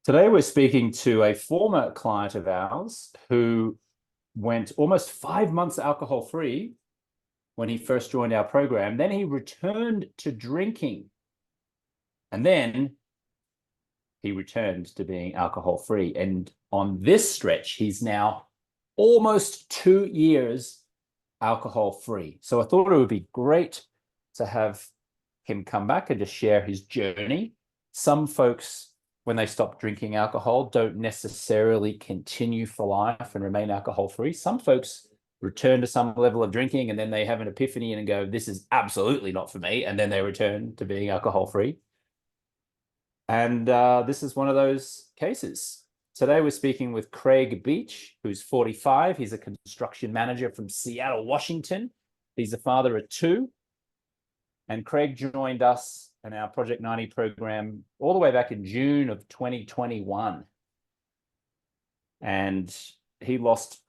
Today, we're speaking to a former client of ours who went almost 5 months alcohol free when he first joined our program. Then he returned to drinking. And then he returned to being alcohol free. And on this stretch, he's now almost 2 years alcohol free. So I thought it would be great to have him come back and just share his journey. Some folks, when they stop drinking alcohol, don't necessarily continue for life and remain alcohol free. Some folks return to some level of drinking and then they have an epiphany and go, this is absolutely not for me. And then they return to being alcohol free. And this is one of those cases. Today, we're speaking with Craig Beich, who's 45. He's a construction manager from Seattle, Washington. He's a father of two. And Craig joined us in our Project 90 program all the way back in June of 2021. And he lost,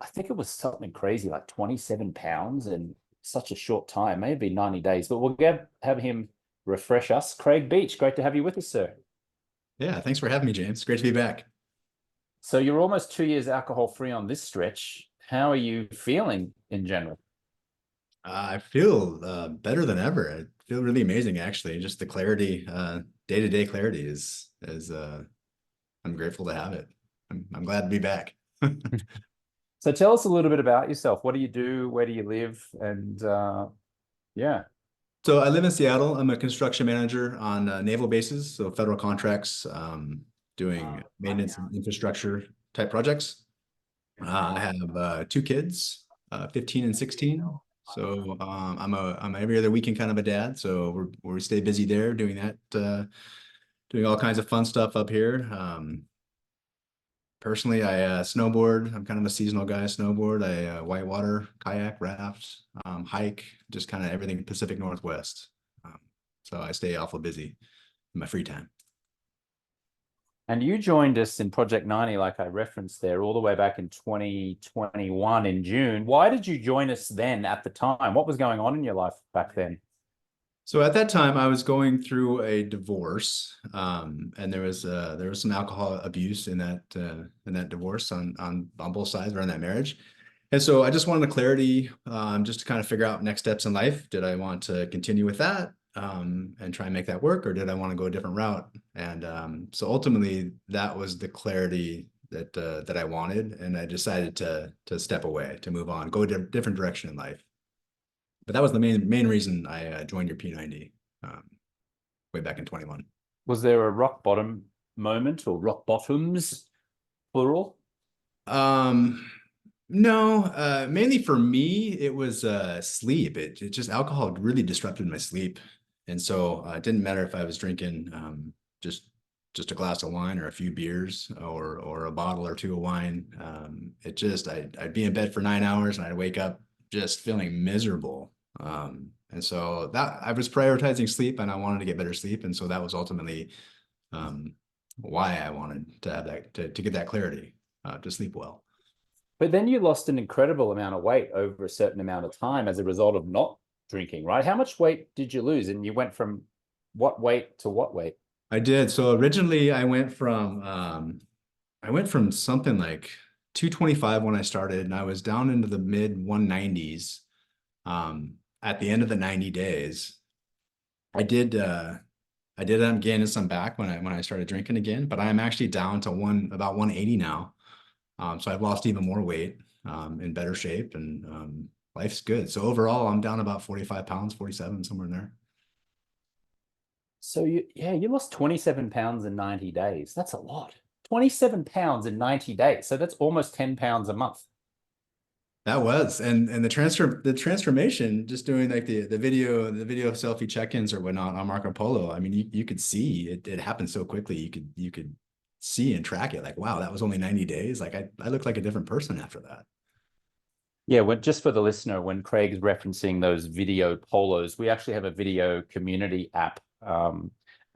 I think it was something crazy, like 27 pounds in such a short time, maybe 90 days. But we'll have him refresh us. Craig Beich, great to have you with us, sir. Yeah, thanks for having me, James. Great to be back. So you're almost 2 years alcohol free on this stretch. How are you feeling in general? I feel better than ever. I feel really amazing, actually. Just the clarity, day-to-day clarity is I'm grateful to have it. I'm glad to be back. So tell us a little bit about yourself. What do you do? Where do you live? And yeah. So I live in Seattle. I'm a construction manager on naval bases, so federal contracts, doing maintenance and infrastructure type projects. I have two kids, 15 and 16. So I'm every other weekend kind of a dad. So we stay busy there doing that, doing all kinds of fun stuff up here. Personally, I snowboard. I'm kind of a seasonal guy. Snowboard. I whitewater, kayak, raft, hike, just kind of everything Pacific Northwest. So I stay awful busy in my free time. And you joined us in Project 90, like I referenced there, all the way back in 2021 in June. Why did you join us then at the time? What was going on in your life back then? So at that time, I was going through a divorce, and there was some alcohol abuse in that divorce on both sides around that marriage, and so I just wanted the clarity, just to kind of figure out next steps in life. Did I want to continue with that, and try and make that work, or did I want to go a different route? And so ultimately, that was the clarity that I wanted, and I decided to step away, to move on, go a different direction in life. But that was the main reason I joined your P90, way back in 21. Was there a rock bottom moment or rock bottoms, plural? Um, no, mainly for me, it was sleep. It just alcohol really disrupted my sleep. And so it didn't matter if I was drinking just a glass of wine or a few beers or a bottle or two of wine. I'd be in bed for 9 hours and I'd wake up just feeling miserable. And so that I was prioritizing sleep and I wanted to get better sleep. And so that was ultimately why I wanted to have that to get that clarity, to sleep well. But then you lost an incredible amount of weight over a certain amount of time as a result of not drinking, right? How much weight did you lose? And you went from what weight to what weight? I did. So originally I went from something like 225 when I started, and I was down into the mid 190s. At the end of the 90 days, I did end up gaining some back when I started drinking again, but I'm actually down to about 180 now. So I've lost even more weight, in better shape, and life's good. So overall, I'm down about 45 pounds, 47, somewhere in there. So you lost 27 pounds in 90 days. That's a lot. 27 pounds in 90 days. So that's almost 10 pounds a month. That was, and the transformation, just doing like the video selfie check-ins or whatnot on Marco Polo. I mean, you could see it happened so quickly. You could see and track it. Like, wow, that was only 90 days. Like I looked like a different person after that. Yeah, just for the listener, when Craig's referencing those video polos, we actually have a video community app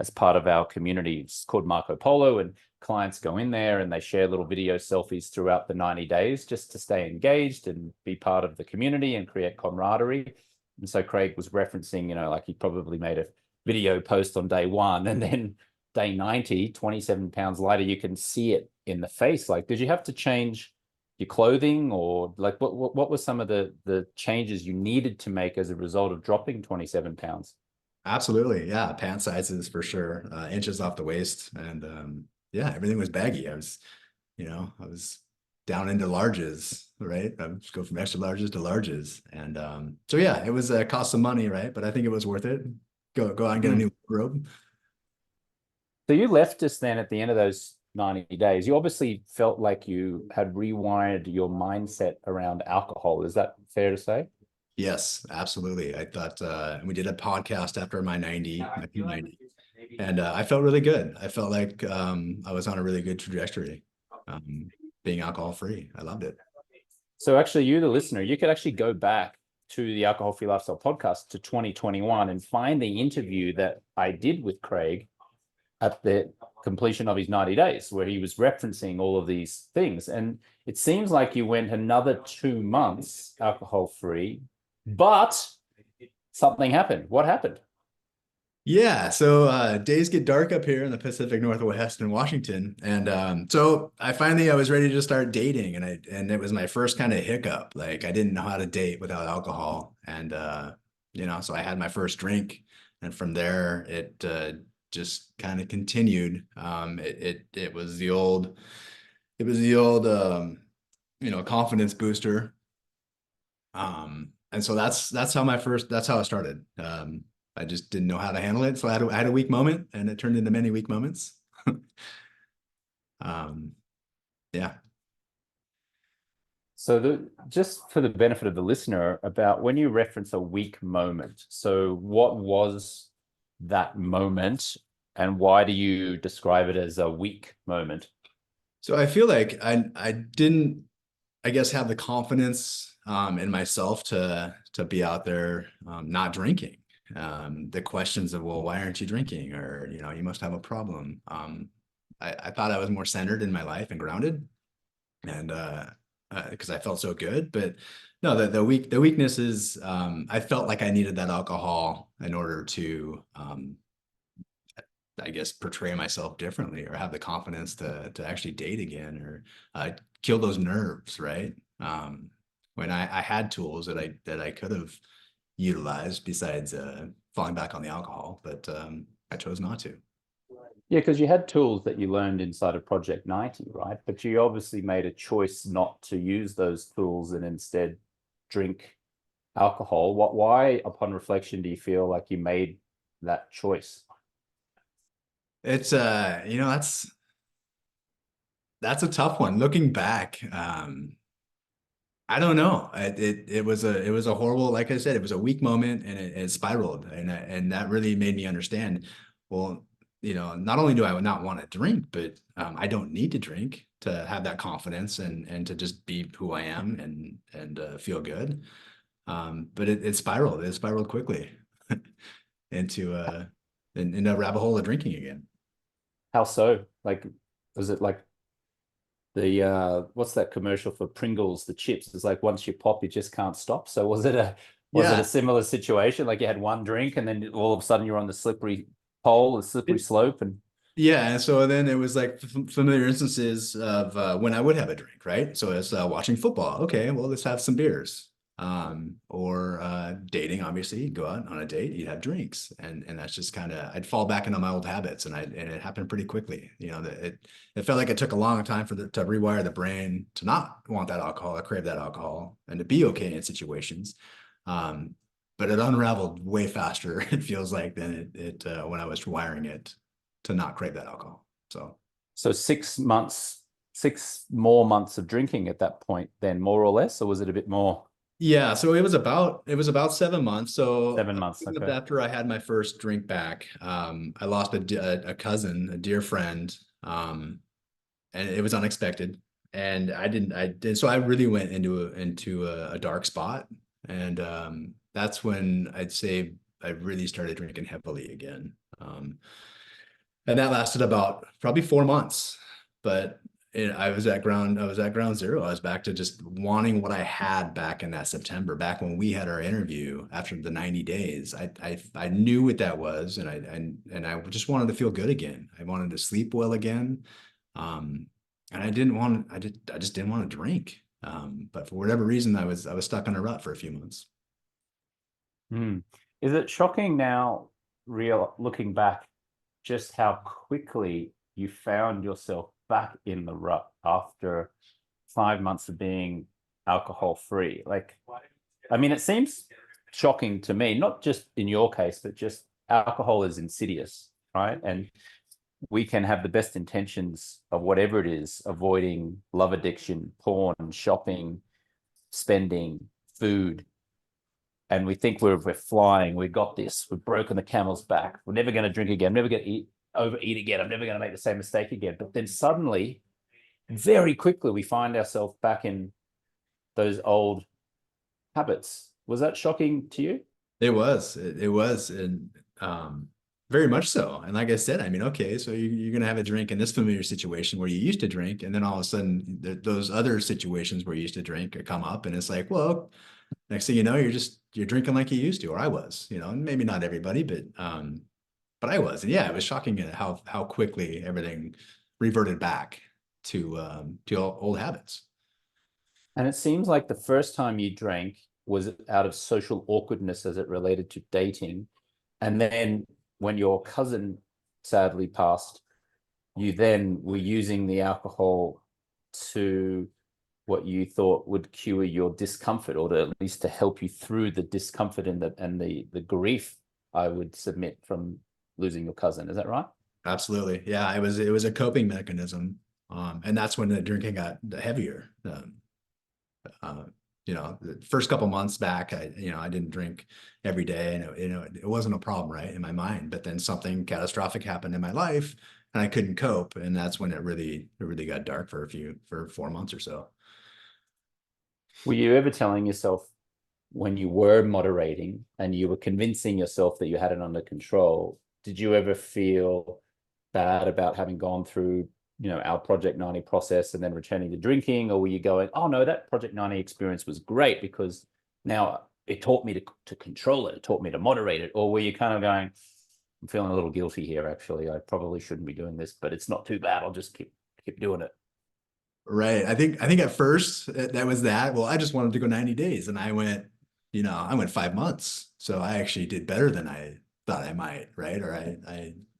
as part of our community. It's called Marco Polo, and clients go in there and they share little video selfies throughout the 90 days just to stay engaged and be part of the community and create camaraderie. And so Craig was referencing, like he probably made a video post on day one and then day 90, 27 pounds lighter, you can see it in the face. Like, did you have to change your clothing, or like what were some of the changes you needed to make as a result of dropping 27 pounds? Absolutely. Yeah. Pant sizes for sure. Inches off the waist. And yeah, everything was baggy. I was down into larges, right? I would just go from extra larges to larges. And so yeah, it was cost some money, right? But I think it was worth it. Go out and get a Mm. new wardrobe. So you left us then at the end of those 90 days. You obviously felt like you had rewired your mindset around alcohol. Is that fair to say? Yes, absolutely. I thought we did a podcast after my 290, and I felt really good. I felt like I was on a really good trajectory, um, being alcohol free. I loved it. So actually, you, the listener, you could actually go back to the Alcohol Free Lifestyle podcast to 2021 and find the interview that I did with Craig at the completion of his 90 days, where he was referencing all of these things. And it seems like you went another 2 months alcohol free, but something happened. What happened? Yeah, so days get dark up here in the Pacific Northwest in Washington, and so I was ready to start dating, and it was my first kind of hiccup. Like I didn't know how to date without alcohol, and so I had my first drink, and from there it just kind of continued. It was the old confidence booster. And so that's how it started. I just didn't know how to handle it. So I had a weak moment, and it turned into many weak moments. Um, yeah. So just for the benefit of the listener, about when you reference a weak moment, so what was that moment and why do you describe it as a weak moment? So I feel like I didn't, I guess, have the confidence in myself to be out there not drinking. The questions of, well, why aren't you drinking? Or, you must have a problem. I thought I was more centered in my life and grounded, and because I felt so good. But no, the weakness is I felt like I needed that alcohol in order to I guess portray myself differently, or have the confidence to actually date again, or kill those nerves, right? When I had tools that I could have utilized besides falling back on the alcohol, but I chose not to. Yeah, because you had tools that you learned inside of Project 90, right? But you obviously made a choice not to use those tools and instead drink alcohol. Why, upon reflection, do you feel like you made that choice? It's that's a tough one. Looking back, I don't know. It was a horrible, like I said, it was a weak moment, and it spiraled, and that really made me understand. Well, not only do I not want to drink, but I don't need to drink to have that confidence and to just be who I am and feel good. But it spiraled. It spiraled quickly into in a rabbit hole of drinking again. How so? Like, was it like the what's that commercial for Pringles, the chips? It's like once you pop, you just can't stop. So was it a Yeah, similar situation? Like you had one drink and then all of a sudden you're on the slippery pole, the slippery it, slope, and yeah. And so then it was like familiar instances of when I would have a drink, right? So it's watching football. Okay, well, let's have some beers. Or dating, obviously, you'd go out on a date, you'd have drinks, and that's just kind of I'd fall back into my old habits, and it happened pretty quickly. That it felt like it took a long time to rewire the brain to not want that alcohol, or crave that alcohol, and to be okay in situations. Um, but it unraveled way faster, it feels like, than it when I was wiring it to not crave that alcohol. So so 6 months, 6 more months of drinking at that point, then more or less, or was it a bit more? yeah, so it was about 7 months. So 7 months, okay. after I had my first drink back, I lost a cousin, a dear friend, and it was unexpected. And I did so I really went into a dark spot, and that's when I'd say I really started drinking heavily again. And that lasted about probably 4 months, but I was at ground zero. I was back to just wanting what I had back in that September, back when we had our interview after the 90 days. I knew what that was, and I just wanted to feel good again. I wanted to sleep well again. Um, and I just didn't want to drink. But for whatever reason, I was stuck in a rut for a few months. Hmm. Is it shocking now, looking back, just how quickly you found yourself back in the rut after 5 months of being alcohol free? Like, I mean, it seems shocking to me, not just in your case, but just alcohol is insidious, right? And we can have the best intentions of whatever it is, avoiding love addiction, porn, shopping, spending, food, and we think we're flying. We got this. We've broken the camel's back. We're never going to drink again. I'm never going to overeat again. I'm never going to make the same mistake again. But then suddenly, very quickly, we find ourselves back in those old habits. Was that shocking to you? It was, and very much so. And like I said, I mean, okay, so you're gonna have a drink in this familiar situation where you used to drink, and then all of a sudden, those other situations where you used to drink come up, and it's like, well, next thing you know, you're drinking like you used to, or I was, and maybe not everybody, but I was, and yeah, it was shocking at how quickly everything reverted back to old habits. And it seems like the first time you drank was out of social awkwardness as it related to dating. And then when your cousin sadly passed, you then were using the alcohol to what you thought would cure your discomfort, or to at least to help you through the discomfort and the grief, I would submit, from losing your cousin. Is that right? Absolutely, yeah, it was a coping mechanism, and that's when the drinking got heavier. Uh, the first couple months back, I didn't drink every day, and it wasn't a problem, right, in my mind. But then something catastrophic happened in my life, and I couldn't cope, and that's when it really got dark for 4 months or so. Were you ever telling yourself, when you were moderating and you were convincing yourself that you had it under control, did you ever feel bad about having gone through, our Project 90 process and then returning to drinking? Or were you going, oh no, that Project 90 experience was great because now it taught me to control it, it taught me to moderate it? Or were you kind of going, I'm feeling a little guilty here, actually, I probably shouldn't be doing this, but it's not too bad, I'll just keep doing it? Right. I think at first that was that. Well, I just wanted to go 90 days, and I went 5 months. So I actually did better than I thought I might, right? Or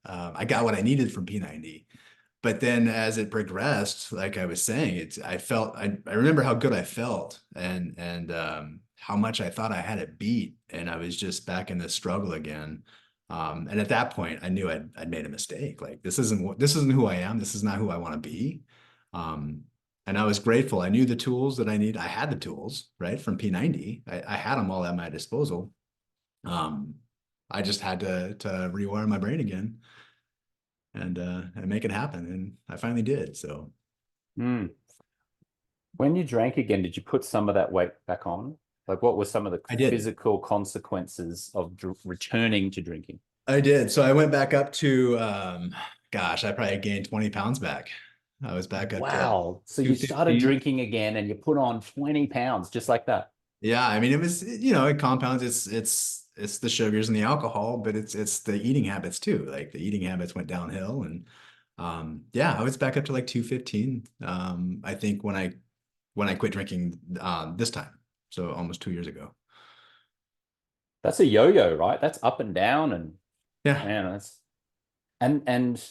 I got what I needed from P90. But then as it progressed, like I was saying, I remember how good I felt, and how much I thought I had it beat, and I was just back in the struggle again. And at that point, I knew I'd made a mistake. Like, this isn't who I am. This is not who I want to be. Um, and I was grateful. I knew the tools that I need. I had the tools, right, from P90. I had them all at my disposal. Um, I just had to rewire my brain again, and make it happen. And I finally did. So Mm. When you drank again, did you put some of that weight back on? Like, what were some of the I did. physical consequences of returning to drinking? I did. So I went back up to, gosh, I probably gained 20 pounds back. I was back up to Wow. So you started 250. drinking again and you put on 20 pounds just like that. Yeah, I mean, it was, it compounds. It's the sugars and the alcohol, but it's the eating habits too. Like, the eating habits went downhill, and yeah, I was back up to like 215. I think when I quit drinking this time, so almost 2 years ago. That's a yo-yo, right? That's up and down, and Yeah, man, and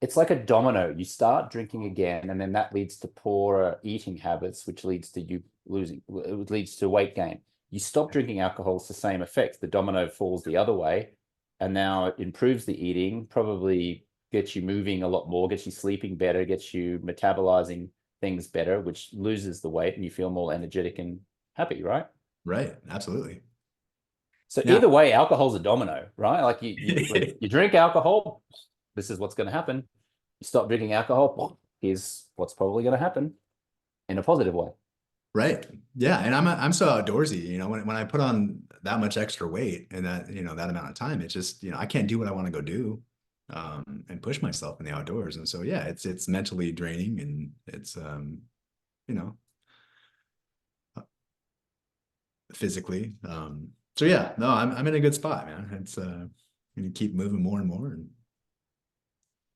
it's like a domino. You start drinking again, and then that leads to poorer eating habits, which leads to you losing, it leads to weight gain. You stop drinking alcohol, it's the same effect. The domino falls the other way, and now it improves the eating, probably gets you moving a lot more, gets you sleeping better, gets you metabolizing things better, which loses the weight, and you feel more energetic and happy, right? right. Absolutely. So Yeah. either way, alcohol's a domino, right? Like when you drink alcohol, this is what's going to happen. You stop drinking alcohol, here's what's probably going to happen in a positive way. Right. Yeah. And I'm so outdoorsy, when I put on that much extra weight and that amount of time, it's just, I can't do what I want to go do. and push myself in the outdoors. And so, yeah, it's mentally draining, and it's, you know, physically. So yeah, no, I'm in a good spot, man. It's gonna keep moving more and more. And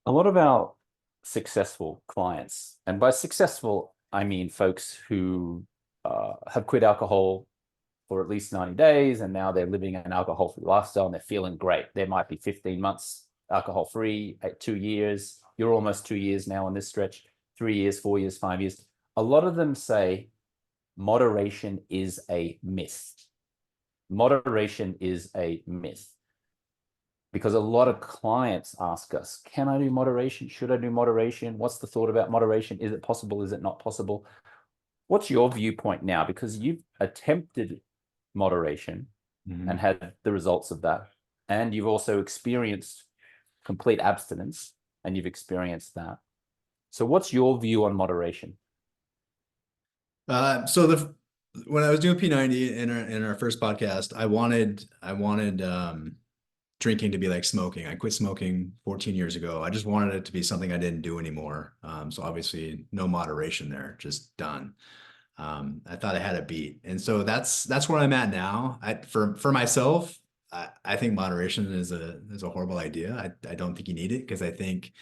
A lot of our successful clients, and by successful, I mean folks who have quit alcohol for at least 90 days and now they're living an alcohol-free lifestyle and they're feeling great. There might be 15 months alcohol-free, at 2 years. You're almost 2 years now on this stretch, 3 years, 4 years, 5 years. A lot of them say moderation is a myth. Moderation is a myth. Because a lot of clients ask us, can I do moderation? Should I do moderation? What's the thought about moderation? Is it possible? Is it not possible? What's your viewpoint now? Because you've attempted moderation and had the results of that. And you've also experienced complete abstinence and you've experienced that. So what's your view on moderation? So when I was doing P90 in our first podcast, I wanted drinking to be like smoking. I quit smoking 14 years ago. I just wanted it to be something I didn't do anymore. So obviously no moderation there, just done. I thought I had a beat. And so that's where I'm at now. For myself, I think moderation is a horrible idea. I don't think you need it, because I think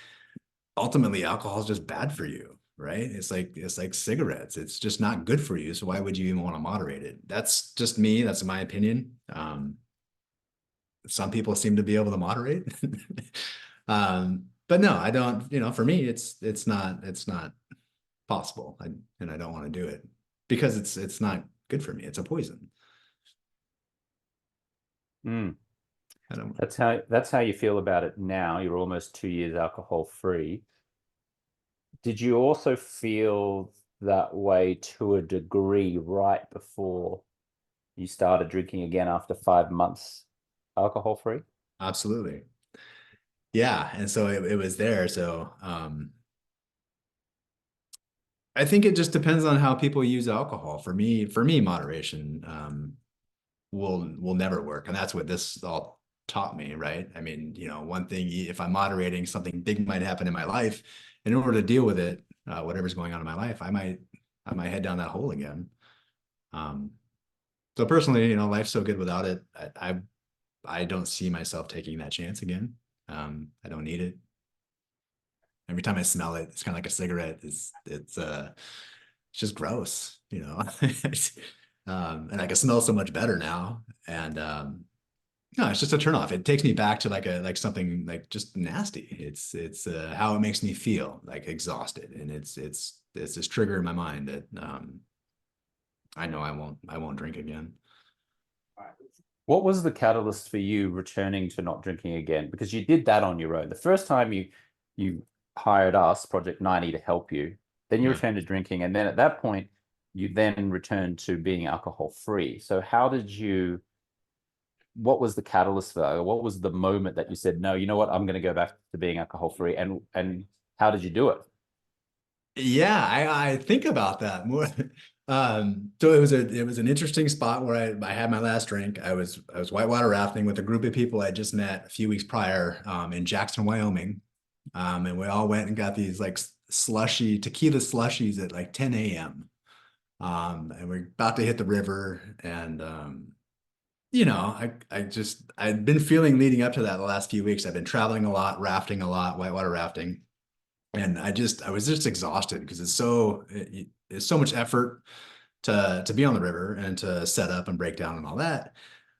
ultimately alcohol is just bad for you, right? It's like cigarettes. It's just not good for you. So why would you even want to moderate it? That's just me. That's my opinion. Some people seem to be able to moderate. But no, I don't, for me, it's not possible. And I don't want to do it because it's not good for me. It's a poison. Mm. I don't. That's how you feel about it now. You're almost 2 years alcohol free. Did you also feel that way to a degree right before you started drinking again after 5 months alcohol free? Absolutely. Yeah. And so it was there. So I think it just depends on how people use alcohol. For me, moderation will never work. And that's what this all taught me, right? I mean, one thing, if I'm moderating, something big might happen in my life. In order to deal with it, whatever's going on in my life, I might head down that hole again. Um, so personally, life's so good without it. I don't see myself taking that chance again. I don't need it. Every time I smell it, it's kind of like a cigarette. It's just gross, and I can smell so much better now. And no, it's just a turnoff. It takes me back to like something like just nasty. It's how it makes me feel, like exhausted, and it's this trigger in my mind that I know I won't drink again. What was the catalyst for you returning to not drinking again? Because you did that on your own. The first time you hired us, Project 90, to help you, then you Yeah. returned to drinking, and then at that point, you then returned to being alcohol free. So how did you? What was the catalyst for that? What was the moment that you said, no, you know what, I'm going to go back to being alcohol free? And how did you do it? Yeah, I think about that more. So it was an interesting spot where I had my last drink. I was whitewater rafting with a group of people I just met a few weeks prior in Jackson, Wyoming. And we all went and got these like tequila slushies at like 10 a.m. And we're about to hit the river. And I'd been feeling leading up to that the last few weeks. I've been traveling a lot, rafting a lot, whitewater rafting. And I was just exhausted because it's so much effort to be on the river and to set up and break down and all that.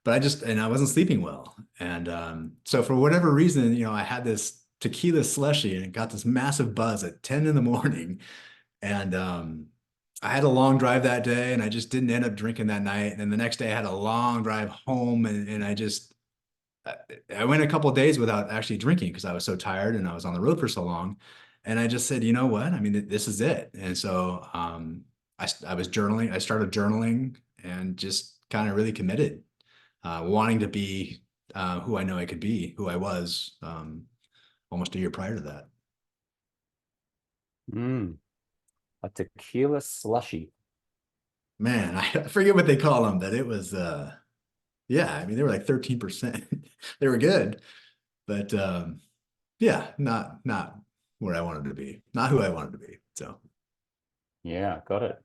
But I wasn't sleeping well. And so for whatever reason, I had this tequila slushy and it got this massive buzz at 10 in the morning. And I had a long drive that day and I just didn't end up drinking that night. And then the next day I had a long drive home, and I went a couple of days without actually drinking because I was so tired and I was on the road for so long. And I just said, you know what? I mean, this is it. And so I was journaling. I started journaling and just kind of really committed, wanting to be who I know I could be, who I was almost a year prior to that. Mm, a tequila slushy. Man, I forget what they call them, but it was, yeah, I mean, they were like 13%. They were good, but yeah, not where I wanted to be, not who I wanted to be. So Yeah, got it.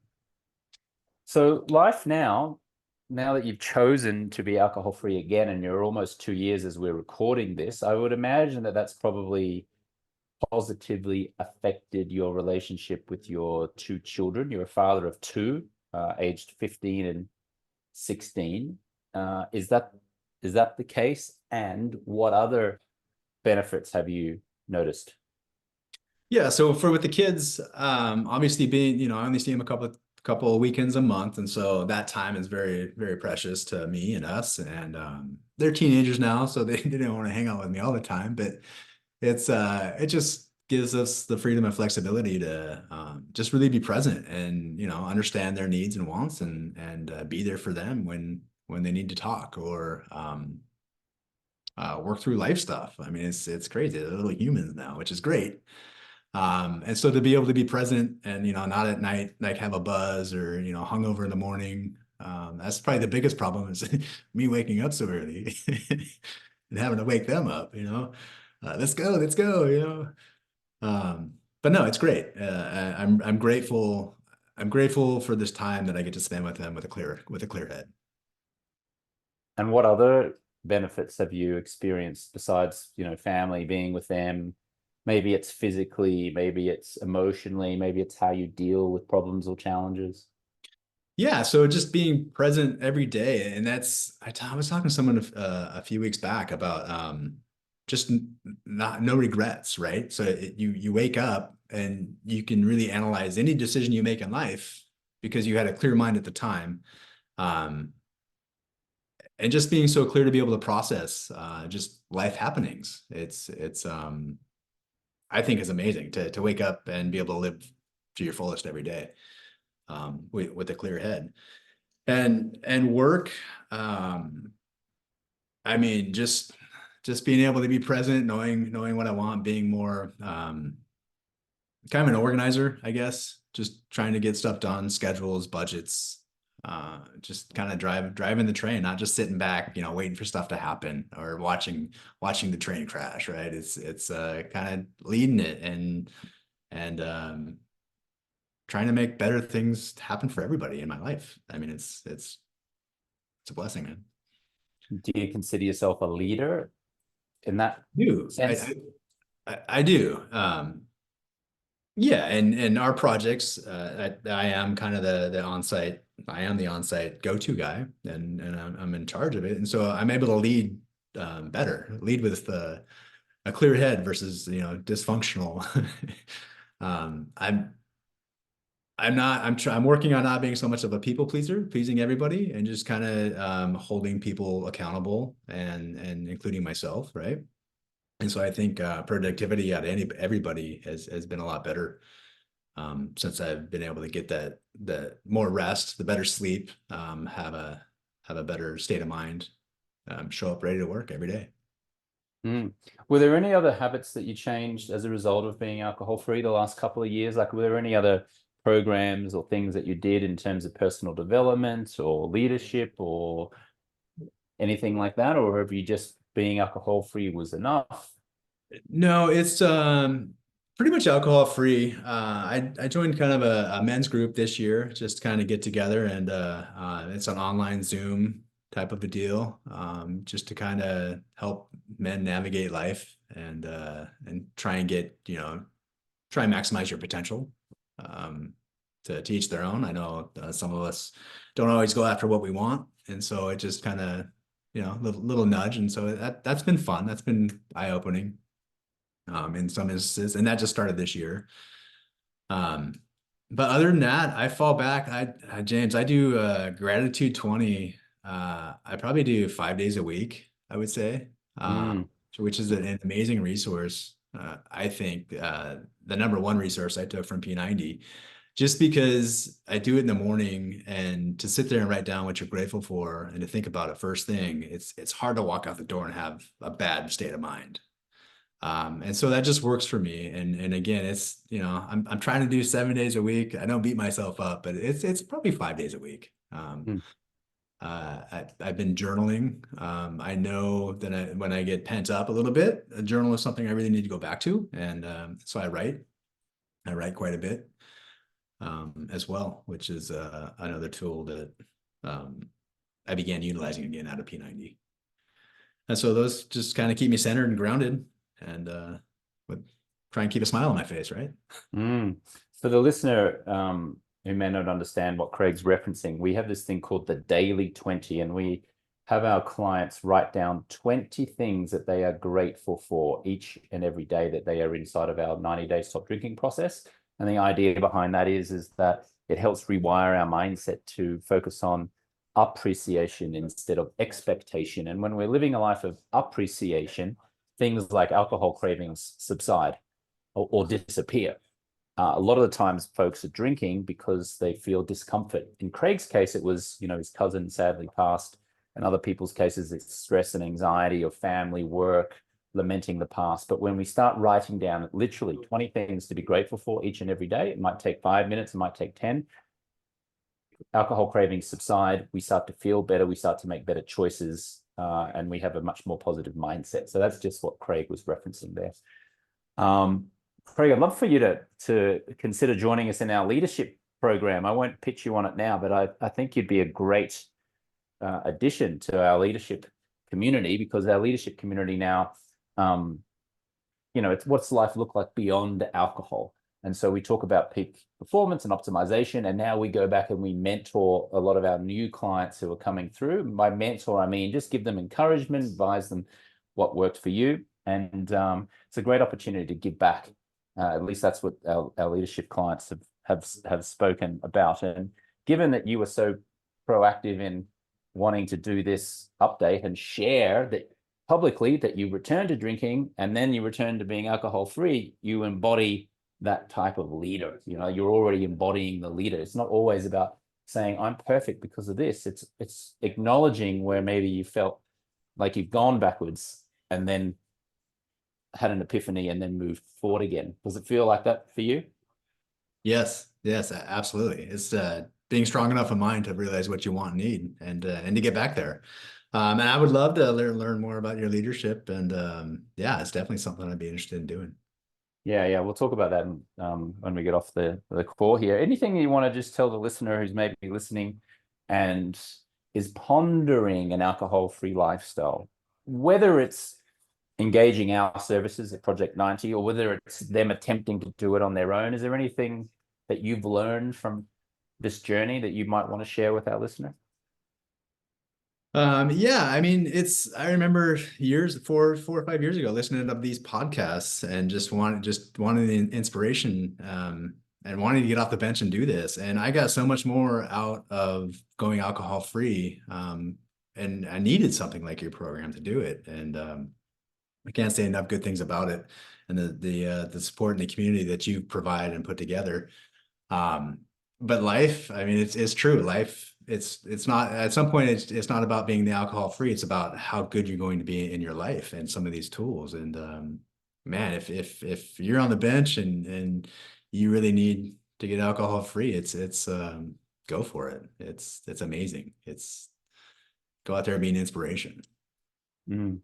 So life now, now that you've chosen to be alcohol free again, and you're almost 2 years as we're recording this, I would imagine that that's probably positively affected your relationship with your two children. You're a father of two, aged 15 and 16. Is that the case? And what other benefits have you noticed? yeah, so for with the kids, obviously being, I only see them a couple of weekends a month, and so that time is very, very precious to me and us. And they're teenagers now, so they don't want to hang out with me all the time, but it just gives us the freedom and flexibility to just really be present and understand their needs and wants and be there for them when they need to talk or work through life stuff. I mean, it's crazy. They're little humans now, which is great. And so to be able to be present and, not at night, like have a buzz or, hungover in the morning, that's probably the biggest problem is me waking up so early and having to wake them up, let's go, but no, it's great. I'm grateful. I'm grateful for this time that I get to spend with them with a clear head. And what other benefits have you experienced besides, family, being with them? Maybe it's physically, maybe it's emotionally, maybe it's how you deal with problems or challenges. Yeah, so just being present every day, and I was talking to someone a few weeks back about just not no regrets, right? So you wake up and you can really analyze any decision you make in life because you had a clear mind at the time, um, and just being so clear to be able to process just life happenings. It's I think is amazing to wake up and be able to live to your fullest every day with a clear head. And work, I mean, just being able to be present, knowing what I want, being more kind of an organizer, I guess, just trying to get stuff done, schedules, budgets, just kind of driving the train, not just sitting back, waiting for stuff to happen or watching the train crash, right? It's kind of leading it and trying to make better things happen for everybody in my life. I mean, it's a blessing, man. Do you consider yourself a leader in that Do sense? I do. Yeah, and our projects, I am kind of the on-site. I am the on-site go-to guy, and I'm in charge of it, and so I'm able to lead better, lead with a clear head versus dysfunctional. I'm not. I'm working on not being so much of a people pleaser, pleasing everybody, and just kind of holding people accountable and including myself, right? And so I think productivity out of everybody has been a lot better since I've been able to get that more rest, the better sleep, have a better state of mind, show up ready to work every day. Mm. Were there any other habits that you changed as a result of being alcohol free the last couple of years? Like, were there any other programs or things that you did in terms of personal development or leadership or anything like that? Or have you just being alcohol free was enough? No, it's pretty much alcohol free. I joined kind of a men's group this year, just kind of get together and it's an online Zoom type of a deal, just to kind of help men navigate life and try and try and maximize your potential. Um, to each their own. I know some of us don't always go after what we want, and so it just kind of little nudge, and so that's been fun. That's been eye opening in some instances, and that just started this year. Um, but other than that, I fall back. James, I do gratitude 20. I probably do 5 days a week, I would say, Mm. which is an amazing resource. I think the number one resource I took from P90, just because I do it in the morning and to sit there and write down what you're grateful for and to think about it first thing, it's hard to walk out the door and have a bad state of mind. And so that just works for me. And again, it's I'm trying to do 7 days a week. I don't beat myself up, but it's probably 5 days a week. Mm. I've been journaling. I know that when I get pent up a little bit, a journal is something I really need to go back to. And so I write. I write quite a bit as well, which is another tool that um, I began utilizing again out of P90. And so those just kind of keep me centered and grounded and with, try and keep a smile on my face, right? For the listener who may not understand what Craig's referencing, we have this thing called the Daily 20, and we have our clients write down 20 things that they are grateful for each and every day that they are inside of our 90-day stop drinking process. And the idea behind that is that it helps rewire our mindset to focus on appreciation instead of expectation. And when we're living a life of appreciation, things like alcohol cravings subside or disappear. A lot of the times folks are drinking because they feel discomfort. In Craig's case, it was, his cousin sadly passed. In other people's cases, it's stress and anxiety of family, work, lamenting the past. But when we start writing down literally 20 things to be grateful for each and every day, it might take 5 minutes, it might take 10. Alcohol cravings subside, we start to feel better, we start to make better choices, and we have a much more positive mindset. So that's just what Craig was referencing there. Craig, I'd love for you to consider joining us in our leadership program. I won't pitch you on it now, but I think you'd be a great addition to our leadership community, because our leadership community now, it's what's life look like beyond alcohol. And so we talk about peak performance and optimization, and now we go back and we mentor a lot of our new clients who are coming through. By mentor, I mean just give them encouragement, advise them what worked for you, and it's a great opportunity to give back. At least that's what our leadership clients have spoken about. And given that you were so proactive in wanting to do this update and share that publicly that you returned to drinking and then you returned to being alcohol free, you embody that type of leader. You're already embodying the leader. It's not always about saying I'm perfect because of this. It's acknowledging where maybe you felt like you've gone backwards and then had an epiphany and then moved forward again. Does it feel like that for you? Yes, absolutely. It's being strong enough in mind to realize what you want and need, and to get back there. And I would love to learn more about your leadership, and yeah, it's definitely something I'd be interested in doing. Yeah, we'll talk about that when we get off the call here. Anything you want to just tell the listener who's maybe listening and is pondering an alcohol-free lifestyle, whether it's engaging our services at Project 90 or whether it's them attempting to do it on their own? Is there anything that you've learned from this journey that you might want to share with our listener? Yeah, I mean, I remember four or 5 years ago, listening to these podcasts and just wanted the inspiration, and wanting to get off the bench and do this. And I got so much more out of going alcohol free. And I needed something like your program to do it. And, I can't say enough good things about it, and the support and the community that you provide and put together. But life, I mean, it's true. Life, it's not, at some point, it's not about being the alcohol free. It's about how good you're going to be in your life and some of these tools. And man, if you're on the bench and you really need to get alcohol free, it's go for it. It's amazing. It's go out there and be an inspiration. Mm.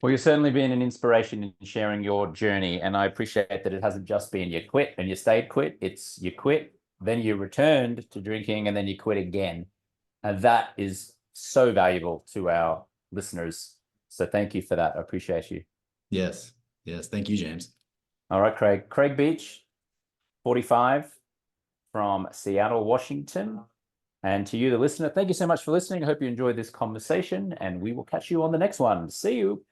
Well, you've certainly been an inspiration in sharing your journey, and I appreciate that it hasn't just been you quit and you stayed quit. It's you quit, then you returned to drinking, and then you quit again. And that is so valuable to our listeners. So thank you for that. I appreciate you. Yes. Thank you, James. All right, Craig. Craig Beich, 45, from Seattle, Washington. And to you, the listener, thank you so much for listening. I hope you enjoyed this conversation, and we will catch you on the next one. See you.